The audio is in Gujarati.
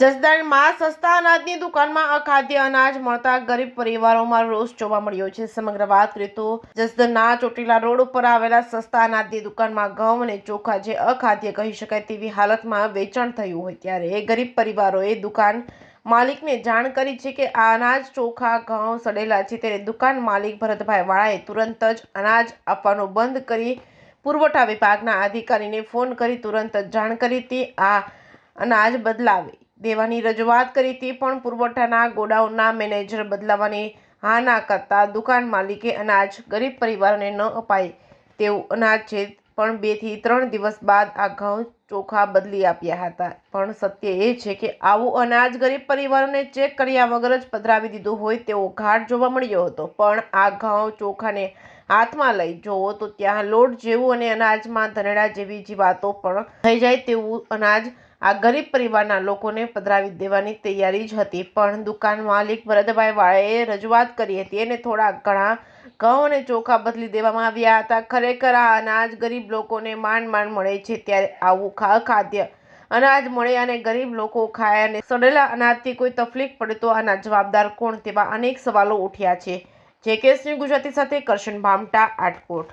જસદણમાં સસ્તા અનાજની દુકાનમાં અખાદ્ય અનાજ મળતા ગરીબ પરિવારોમાં રોષ જોવા મળ્યો છે. સમગ્ર વાત કરીએ તો જસદણના ચોટીલા રોડ ઉપર આવેલા સસ્તા અનાજની દુકાનમાં ઘઉં અને ચોખા જે અખાદ્ય કહી શકાય તેવી હાલતમાં વેચાણ થયું હોય ત્યારે ગરીબ પરિવારોએ દુકાન માલિકને જાણ કરી છે કે આ અનાજ ચોખા ઘઉં સડેલા છે. ત્યારે દુકાન માલિક ભરતભાઈ વાળાએ તુરંત જ અનાજ આપવાનું બંધ કરી પુરવઠા વિભાગના અધિકારીને ફોન કરી તુરંત જ જાણ કરી હતી. આ અનાજ બદલાવી દેવાની રજૂઆત કરી હતી, પણ પુરવઠાના ગોડાઉનના મેનેજર બદલાવાની હા ના કરતા દુકાન માલિકે અનાજ ગરીબ પરિવારોને ન અપાય તેવું અનાજ છે. પણ 2 થી 3 દિવસ બાદ આ ઘઉં ચોખા બદલી આપ્યા હતા. પણ સત્ય એ છે કે આવું અનાજ ગરીબ પરિવારોને ચેક કર્યા વગર જ પધરાવી દીધું હોય તેવો ઘાટ જોવા મળ્યો હતો. પણ આ ઘઉં ચોખાને હાથમાં લઈ જોવો તો ત્યાં લોટ જેવું અને અનાજમાં ધનેડા જેવી જીવાતો પણ થઈ જાય તેવું અનાજ આ ગરીબ પરિવારના લોકોને પધરાવી દેવાની તૈયારી જ હતી. પણ દુકાન માલિક ભરતભાઈ વાળાએ રજૂઆત કરી હતી અને થોડા ઘણા ઘઉં અને ચોખા બદલી દેવામાં આવ્યા હતા. ખરેખર આ અનાજ ગરીબ લોકોને માંડ મળે છે, ત્યારે આવું અખાદ્ય અનાજ મળે અને ગરીબ લોકો ખાય અને સડેલા અનાજથી કોઈ તકલીફ પડે તો આના જવાબદાર કોણ? તેવા અનેક સવાલો ઉઠ્યા છે. JKS ન્યૂઝ ગુજરાતી સાથે કરશન ભામટા, આટકોટ.